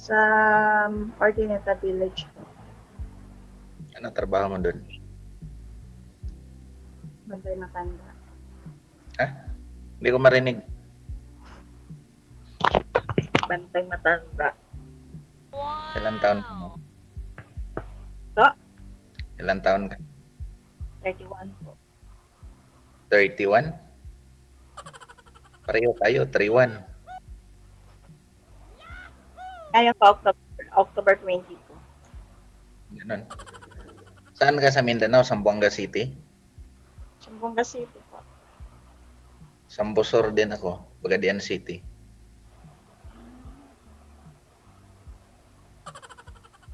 Sa Ordinata Village po. Ano trabaho mo doon? Bantay Matanda. Ha? Hindi ko marinig. Bantay Matanda. Ilang taon ka mo? So, Ilang taon ka? 31 po. 31? Pareho tayo, 31. Kaya pa October 20 po. Ganun. Saan ka sa Mindanao? Zamboanga City? Zamboanga City po. Sambusor din ako, Bagadian City.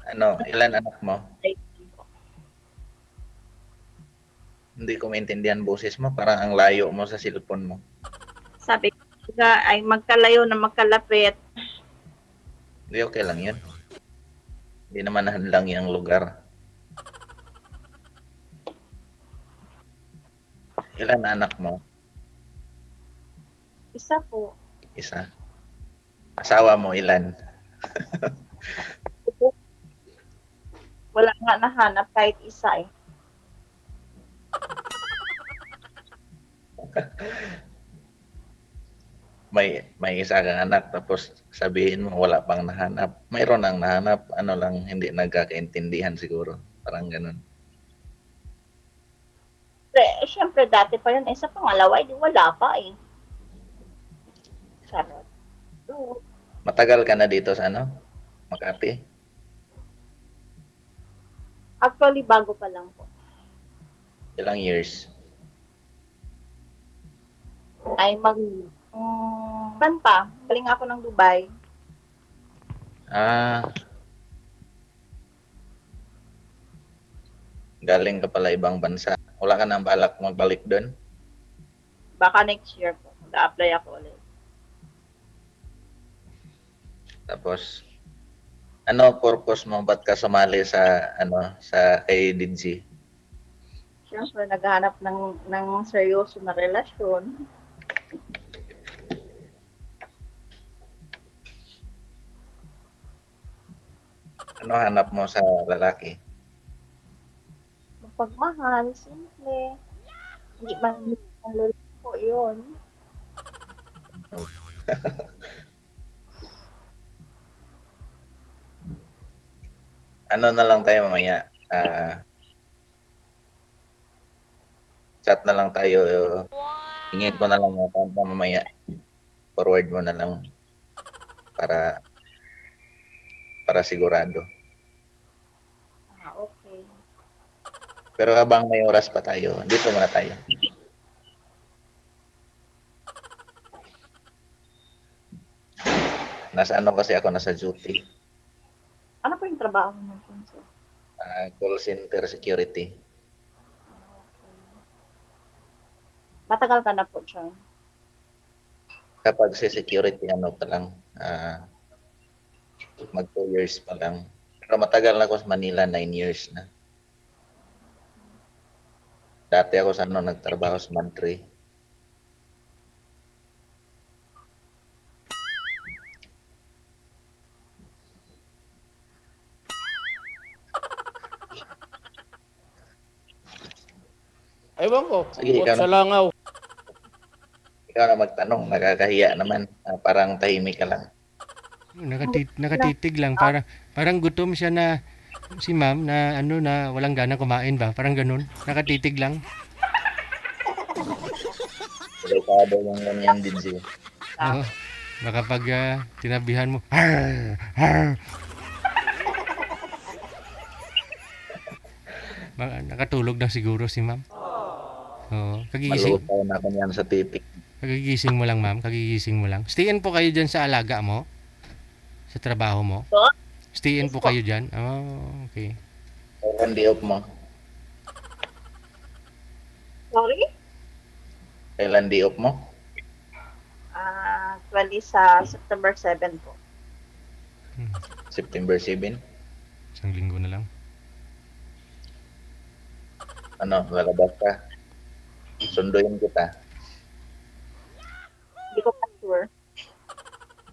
Ano, ilan anak mo? 18 po. Hindi ko maintindihan boses mo, parang ang layo mo sa cellphone mo. Sabi ko ay magkalayo na magkalapit. Hindi, okay lang yun. Hindi naman hadlang yung lugar. Ilan anak mo? Isa po. Isa. Asawa mo ilan? Wala nga nahanap kahit isa eh. May isa kang anak tapos sabihin mo wala pang nahanap. Mayroon nang nahanap, ano lang hindi nagkakaintindihan siguro. Parang ganun. Siyempre dati pa yun. Sa pangalawa, di wala pa eh. Charot. Matagal ka na dito sa ano? Makati? Actually, bago pa lang po. Ilang years? Ay pan pa. Galing ako ng Dubai. Galing ka pala ibang bansa. Wala ka nang balak magbalik doon? Baka next year po. Mag-apply ako ulit. Tapos, ano purpose mo? Ba't ka sumali sa, sa kay Didji? Siyempre, naghahanap ng seryoso na relasyon. Ano hanap mo sa lalaki? Magpagmahal, simple. Hindi man ang luloko yun. Ano na lang tayo mamaya? Chat na lang tayo. Hingin ko na lang yung account mo mamaya. Forward mo na lang para sigurado. Okay. Pero habang may oras pa tayo, dito muna tayo. Nasa ano kasi ako, nasa duty. Ano po yung trabaho mo natin, sir? Call center security. Matagal ka na po dyan? Kapag si security, ano pa lang, mag 2 years pa lang. Pero matagal na ako sa Manila, 9 years na. Dati ako sa nagtrabaho sa Mantri. Ewan ko, Sige, ikaw sa langaw. Ikaw na magtanong, nakakahiya naman. Parang tahimik ka lang. Nakatitig lang, parang gutom siya na si ma'am na na walang gana kumain ba? Parang ganun. Nakatitig lang. Delikado yung ganyan din siya. Oo. Baka pag tinabihan mo, har, har. Nakatulog na siguro si ma'am. Oo. Malutaw na ako yan sa titik. Kagigising mo lang, ma'am. Kagigising mo lang. Stayin po kayo dyan sa alaga mo? Sa trabaho mo? Stayin po kayo dyan? Oh, okay. Kailan di off mo? Sorry? Kailan di off mo? Actually, sa September 7 po. September 7? Isang linggo na lang. Ano, lalabas ka? Sunduin kita. Hindi ko pa sure.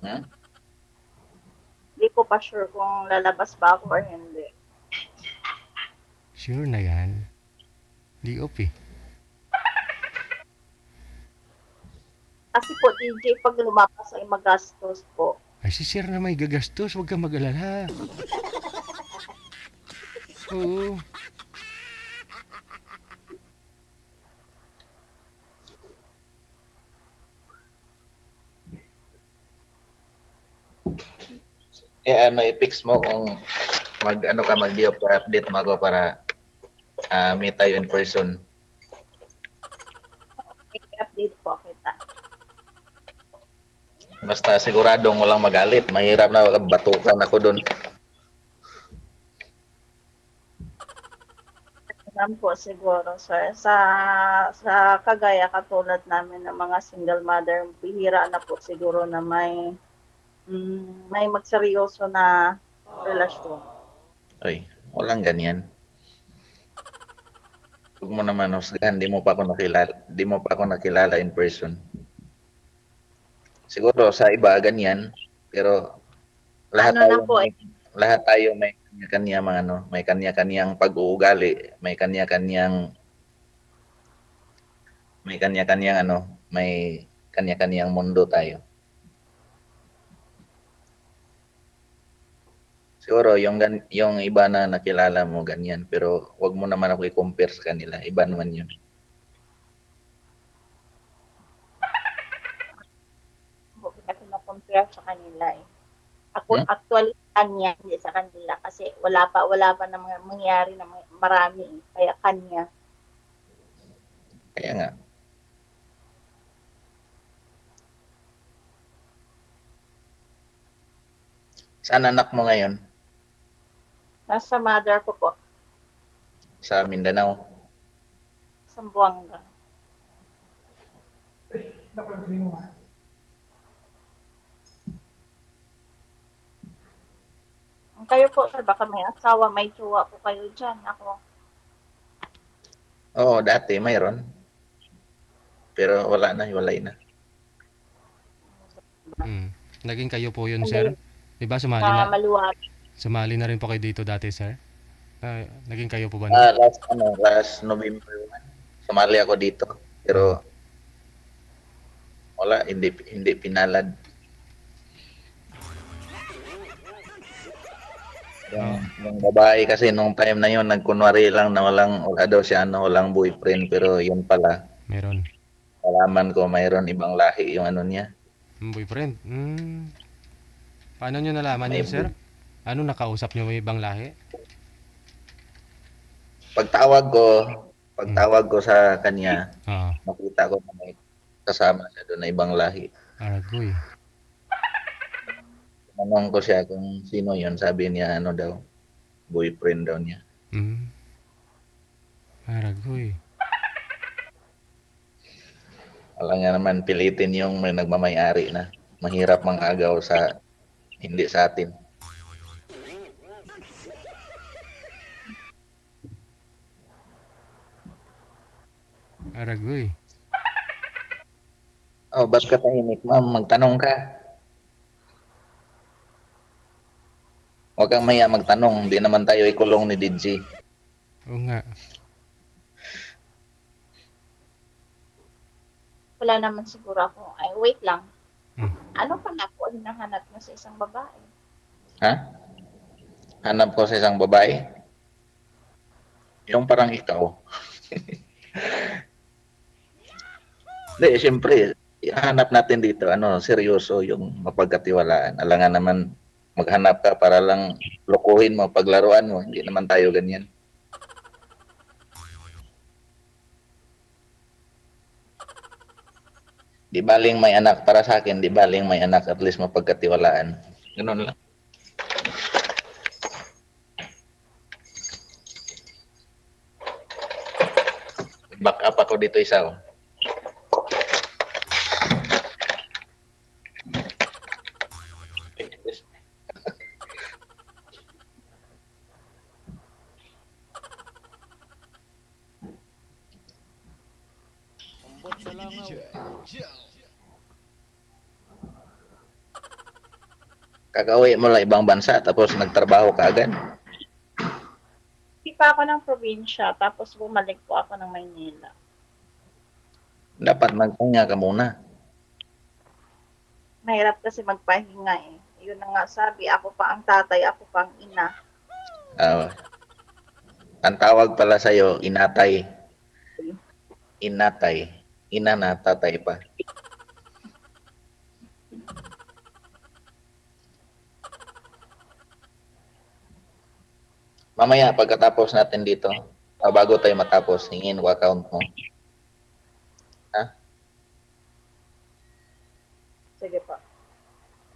Hmm? Hindi ko ko pa sure kung lalabas ba ako or hindi. Sure na yan. Di op eh. Kasi po, DJ, pag lumapas ay magastos po. Ay, si sir na may gagastos. Huwag kang mag-alala. Oo. I-fix mo kung mag-update mo ako para meet tayo in person. I-update po kita. Basta siguradong walang magalit. Mahirap na batukan ako doon. Naman po siguro, sir. Sa kagaya katulad namin ng mga single mother, bihira na po siguro na may magseryoso na relasyon. Ay, walang ganyan. Huwag mo naman husgahan, di mo pa ako nakilala in person. Siguro sa iba ganyan, pero lahat tayo may kanya-kanya may kanya-kanyang pag-uugali, may kanya-kanyang mundo tayo. Siguro yung iba na nakilala mo ganyan, pero wag mo naman ako i-compare sa kanila. Iba naman 'yun. Kasi na-compare sa kanila eh. Ako actually kanya, hindi sa kanila kasi wala pa na mga mangyari na marami eh. Kaya kanya. Kaya nga. Saan anak mo ngayon? Nasa mother ko po, Sa Mindanao. Sambuanga. Kayo po, sir, baka may asawa, may jowa po kayo dyan. Ako, Oo, dati mayroon. Pero wala na, hiwalay na. Naging kayo po yun, sir? Diba sumali na rin po kayo dito dati, sir? Naging kayo po ba? Last November 1. Sumali ako dito. Pero wala, hindi pinalad. Yung babae kasi nung time na yun, nagkunwari lang na wala daw siya, walang boyfriend, pero yun pala. Meron. Alaman ko, mayroon ibang lahi yung niya. Boyfriend? Paano nyo nalaman yun, sir? Ano, nakausap nyo may ibang lahi? Pagtawag ko sa kanya, makita ko na may kasama siya doon na ibang lahi. Aragoy. Tanong ko siya kung sino yun, sabi niya daw, boyfriend daw niya. Aragoy. Wala nga naman pilitin yung may nagmamayari na. Mahirap mangagaw hindi sa atin. Aragoy. Oh, ba't ka tahimik, ma'am? Magtanong ka. Huwag kang maya magtanong. Hindi naman tayo ikulong ni DJ. Oo nga. wala naman siguro ako. Ay, wait lang. Ano pala po ang hinahanap mo sa isang babae? Ha? Hanap ko sa isang babae? Yung parang ikaw. Hindi, siyempre, hanap natin dito, seryoso yung mapagkatiwalaan. Alangan naman maghanap ka para lang lokohin mo, paglaruan mo. Hindi naman tayo ganyan. Di baling may anak para sa akin, di baling may anak, at least mapagkatiwalaan. Ganun lang. Back up ako dito isa. Kakauwi mo lang ibang bansa tapos nagtrabaho ka agad. Hindi pa ako ng probinsya, tapos bumalik po ako ng Maynila. Dapat magpahinga ka muna. Mahirap kasi magpahinga eh. Yun na nga sabi, ako pa ang tatay, ako pa ang ina. Ah, ang tawag pala sa'yo, inatay. Inatay. Ina na, tatay pa. Mamaya, pagkatapos natin dito, bago tayo matapos, hingin ko account mo. Ha? Sige po.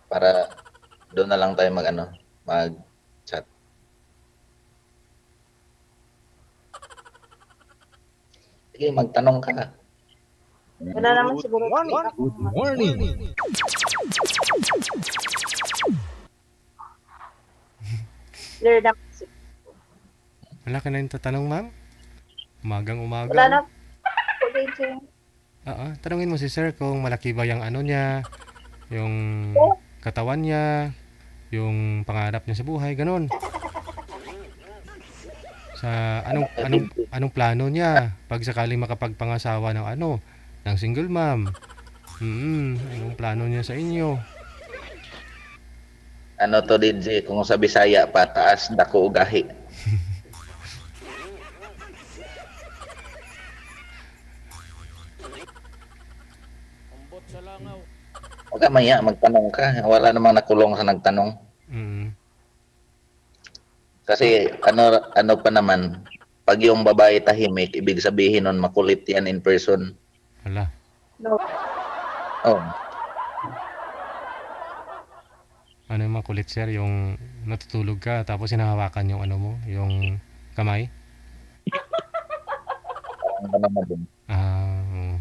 Para doon na lang tayo mag-chat. Sige, magtanong ka. Wala naman siguro. Good morning. Clear naman siguro. Wala ka na yung tatanong, ma'am? Umagang umaga. Wala na po din siya. Oo, tanungin mo si sir kung malaki ba yung ano niya, yung katawan niya, yung pangarap niya sa buhay, ganun. Sa anong plano niya pag sakaling makapagpangasawa ng single mom. Anong plano niya sa inyo? Ano to, DJ? Kung sa Bisaya pa, taas, dako, gahi. Ambot sa langaw. Huwag ka maya, magtanong ka. Wala namang nakulong sa nagtanong. Kasi ano pa naman, pag yung babae tahimik, ibig sabihin nun makulit yan in person. Wala. No. Oh, Ano yung makulit, sir? Yung natutulog ka tapos hinahawakan yung ano mo, yung kamay? ano naman din. Oo.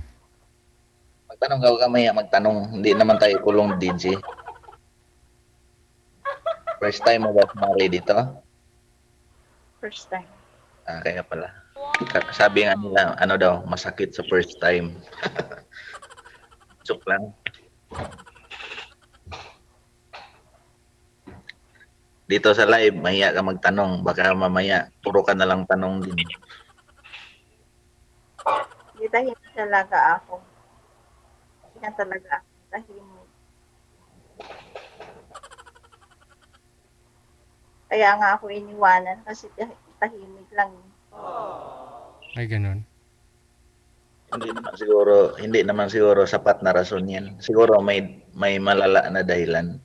Magtanong ka, huwag ka maya, magtanong. Hindi naman tayo kulong, DJ. First time mo ba sumali dito? First time. Kaya pala. Sabi nga nila, ano daw, masakit sa first time. Joke lang. Dito sa live, mahiya ka magtanong. Baka mamaya, puro ka na lang tanong din. Hindi tahimik talaga ako. Hindi na talaga ako tahimik. Kaya nga ako iniwanan kasi tahimik lang. Ay, ganun. Hindi naman siguro sapat na rason 'yan. Siguro may malala na dahilan.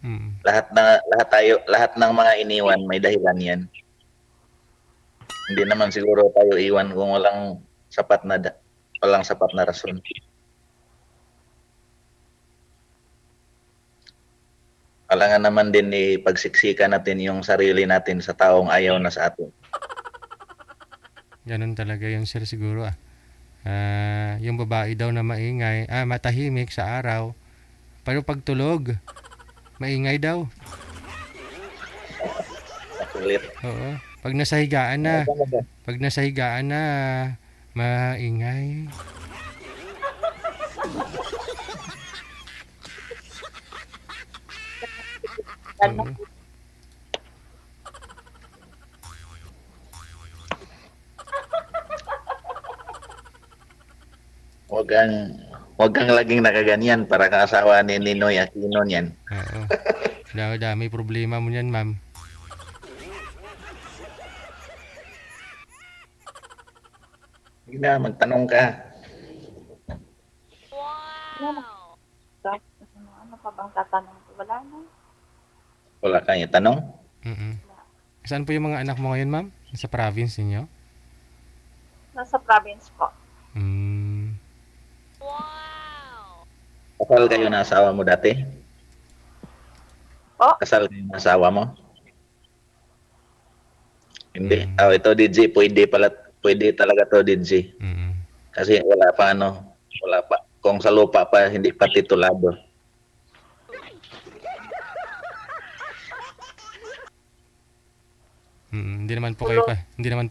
Lahat ng mga iniwan may dahilan 'yan. Hindi naman siguro tayo iwan kung walang sapat na rason. Alangan naman din pagsiksikan natin yung sarili natin sa taong ayaw na sa atin. Ganun talaga yung sir siguro. Yung babae daw na maingay, matahimik sa araw, pero pag tulog, maingay daw. Ulit. Oo. Pag nasahigaan na, maingay. Oo. Huwag kang laging nakaganyan para kang asawa ni Ninoy Aquino niyan. Oo. May problema mo yan, ma'am. Hindi na, magtanong ka. Ano pa bang tatanong ko? Wala na. Wala kang itanong? Saan po yung mga anak mo ngayon, ma'am? Sa province ninyo? Nasa province po. Kasal kayo na asawa mo dati? Po? Kasal kayo na asawa mo? Hindi. Ito DJ, pwede talaga to DJ. Kasi wala pa. Kung sa lupa pa, hindi pa titulado. Hindi naman po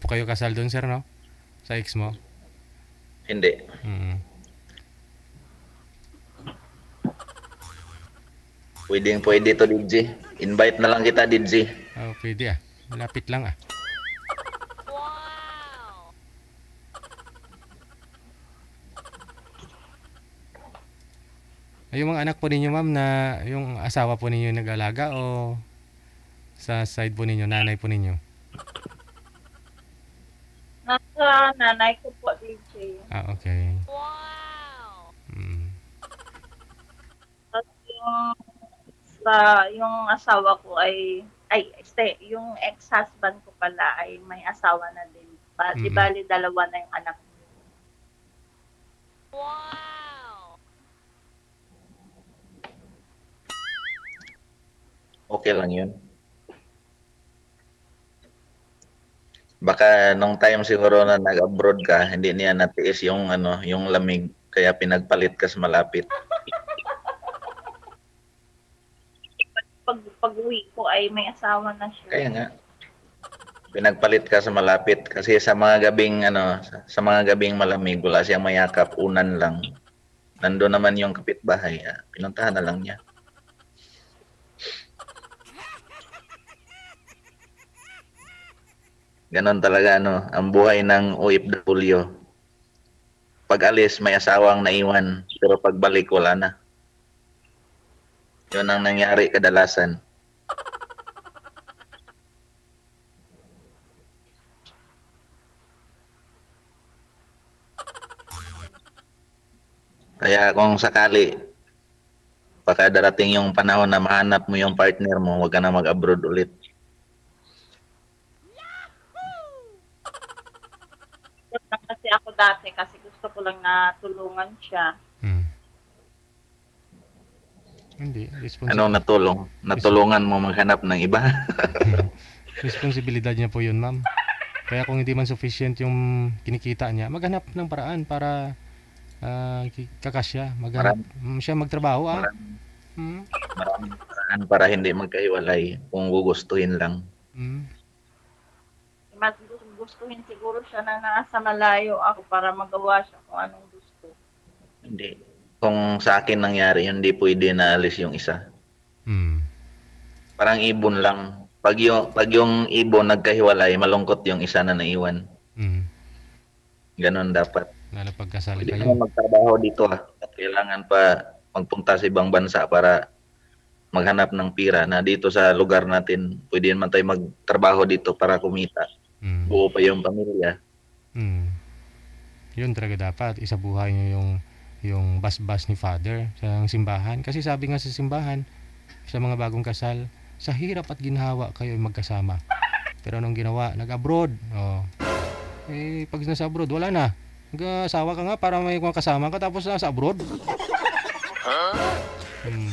kayo kasal doon, sir, no? Sa ex mo? Hindi. Pwede to DJ. Invite na lang kita, Didzi. Oh, pwede ah. Malapit lang ah. Ay, yung mga anak po ninyo, ma'am, na yung asawa po ninyo nag-alaga o sa side po ninyo, nanay po ninyo? Nasa nanay ko po, DJ. Ah, okay. Mm. Tapos yung asawa ko yung ex-husband ko pala ay may asawa na din. Di Mhm. bali, dalawa na yung anak ko. Okay lang yun. Baka nung time siguro na nag-abroad ka, hindi niya natiis yung ano, yung lamig, kaya pinagpalit ka sa malapit. Pag-uwi ko ay may asawa na siya. Kaya nga, pinagpalit ka sa malapit kasi sa mga gabing ano, sa mga gabing malamig, wala siyang mayakap, unan lang. Nandun naman yung kapitbahay, pinuntahan na lang niya. Ganon talaga ano, ang buhay ng OFW. Pag alis, may asawang naiwan, pero pagbalik, wala na. Yun ang nangyari kadalasan. Kaya kung sakali, baka darating yung panahon na mahanap mo yung partner mo, huwag ka na mag-abroad ulit. Lang kasi ako dati kasi gusto ko lang na tulungan siya. Mm. Hindi, Anong natulong? Natulungan mo maghanap ng iba? responsibilidad niya po yun, ma'am. Kaya kung hindi man sufficient yung kinikita niya, maghanap ng paraan para kakasya. Siya magtrabaho ah. Mm. Maraming paraan para hindi magkahiwalay kung gugustuhin lang. Mm. Mas gustuhin siguro siya na nasa malayo ako para magawa siya kung anong gusto. Hindi. Kung sa akin nangyari, hindi pwede na alis yung isa. Mm. Parang ibon lang. Pag yung ibon nagkahiwalay, malungkot yung isa na naiwan. Mm. Ganon dapat. Lalo pagkasal Pwede kayo. naman magtrabaho dito at kailangan pa magpunta sa ibang bansa para maghanap ng pira na dito sa lugar natin, pwede naman tayo magtrabaho dito para kumita. Mm. Buo pa yung pamilya. Mm. Yun talaga dapat. Isabuhay niyo yung bas-bas ni Father sa simbahan. Kasi sabi nga sa simbahan, sa mga bagong kasal, sa hirap at ginhawa kayo ay magkasama. Pero anong ginawa? Nag-abroad. Oh. Pag nasa abroad, wala na. Nag-asawa ka nga para may kasama ka tapos nasa abroad. Hmm.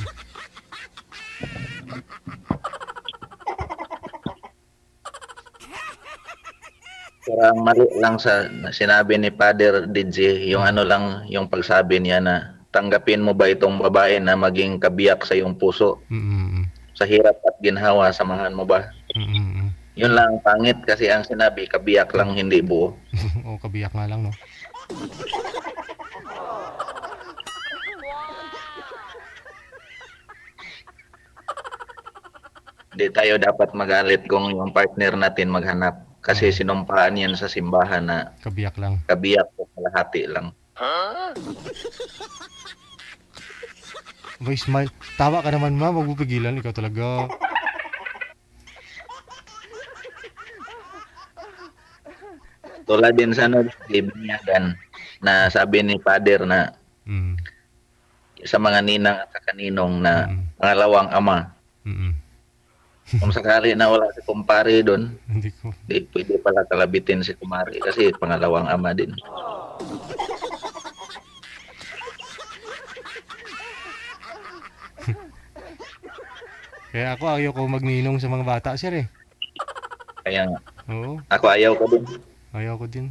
Parang mali lang sa sinabi ni Father DJ, yung ano lang, yung pagsabi niya na tanggapin mo ba itong babae na maging kabiyak sa iyong puso? Mm-mm. Sa hirap at ginhawa, samahan mo ba? Mm-mm. Yun lang ang pangit kasi ang sinabi, kabiyak lang, hindi buo. O kabiyak nga lang, no? Hindi tayo dapat magalit kung yung partner natin maghanap. Kasi sinumpaan yan sa simbahan na Kabiyak lang. kabiyak o kalahati lang. Boy, smile. Tawa ka naman, ma. Huwag mo pigilan. Ikaw talaga. Tulad din sa ano, Binyagan, na sabi ni Father na Mm. sa mga ninang at kaninong na Mm. pangalawang ama. Mm-mm. Kung sakali na wala si kumpare doon, Hindi ko. di pwede pala kalabitin si kumari kasi pangalawang ama din. Kaya ako ayaw ko magninong sa mga bata, sir eh. Kaya nga, Oo, ako ayaw ko din. ayaw ko din.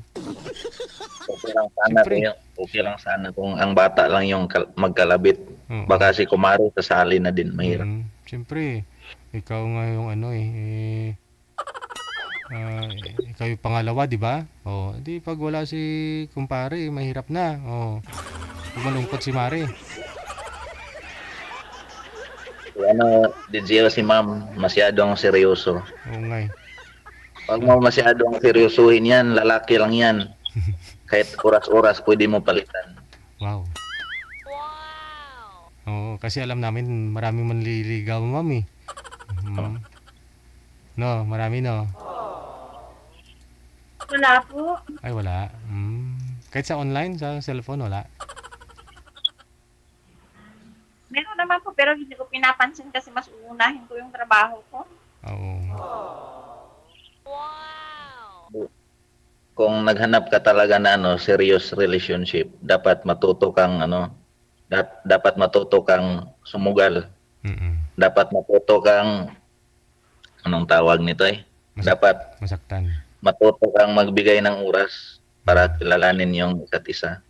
Okay lang sana, Siyempre. okay lang sana kung ang bata lang yung magkalabit. Oo. Baka si kumari sasali na din, mahirap. Siyempre, ikaw nga yung ano ikaw yung pangalawa, di ba? Oh, di pag wala si kumpare, mahirap na. Oh. Malungkot si Mare. DJ si ma'am, masyadong seryoso. Oo nga eh. Pag mo masyadong seryosuhin yan, lalaki lang yan. Kahit oras-oras pwede mo palitan. Wow. Oo, kasi alam namin maraming manliligaw, ma'am eh. Mm. No, marami no. Wala po. Ay, wala. Kahit sa online, sa cellphone, wala. Meron naman po, pero hindi ko pinapansin kasi mas uunahin ko yung trabaho ko. Oo. Kung naghanap ka talaga na serious relationship, dapat matuto kang dapat matuto kang sumugal. Mm-mm. Dapat matuto kang anong tawag nito eh? Dapat Masaktan. matuto kang magbigay ng oras para kilalanin yung isa't isa.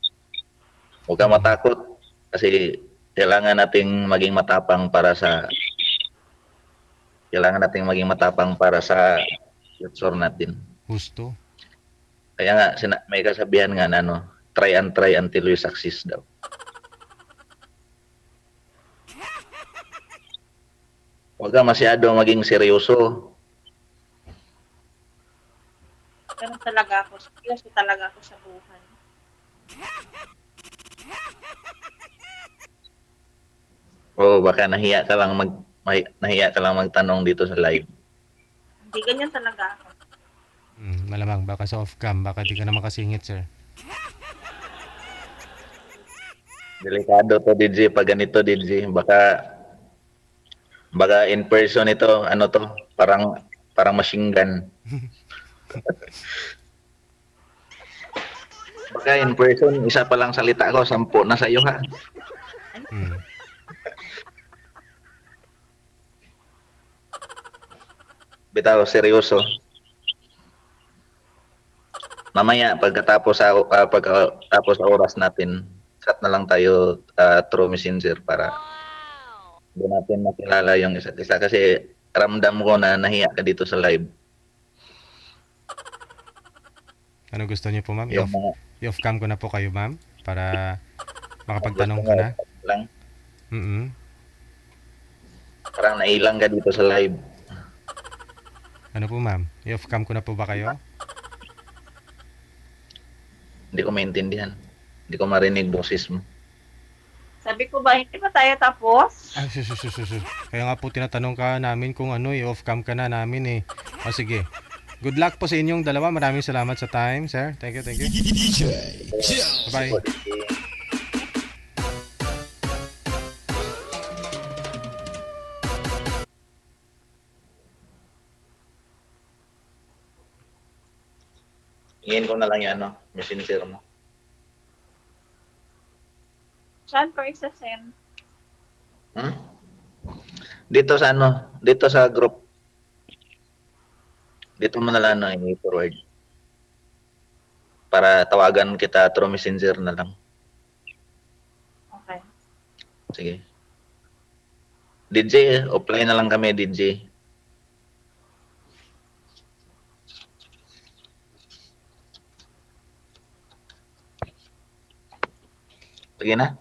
Huwag kang matakot kasi kailangan nating maging matapang para sa future natin. Gusto. Kaya nga may kasabihan nga na try until you succeed daw. Huwag ka masyado maging seryoso. Pero talaga ako, seryoso talaga ako sa buhay. O baka nahiya ka lang magtanong dito sa live. Hindi ganyan talaga ako. Malamang, baka sa off-cam, baka di ka na makasingit, sir. Delikado to DJ pag ganito DJ. Baka in person ito, parang machine gun. Baka in person, isa pa lang salita ko, 10 na sa'yo ha. Bitaw, seryoso. Mamaya, pagkatapos sa oras natin, chat na lang tayo through messenger para doon natin makilala yung isa't isa. Kasi ramdam ko na nahiya ka dito sa live. Ano gusto niyo po, ma'am? Yung mga I-off-cam ko na po kayo, ma'am, para makapagtanong ka na. lang, Parang nailang ka dito sa live. Ano po, ma'am? I-off-cam ko na po ba kayo? Hindi ko maintindihan. Hindi ko marinig boses mo. Sabi ko ba, hindi pa tayo tapos? Ay, sus. Kaya nga po tinatanong ka namin kung i-off-cam ka na namin eh. O sige. Good luck po sa inyong dalawa. Maraming salamat sa time, sir. Thank you. Bye-bye. Hingin ko na lang yan, messenger mo. Saan ko isa-send? Dito sa group. Dito mo na lang i-forward. Para tawagan kita through messenger na lang. Okay. Sige. DJ, offline na lang kami, DJ. Sige na.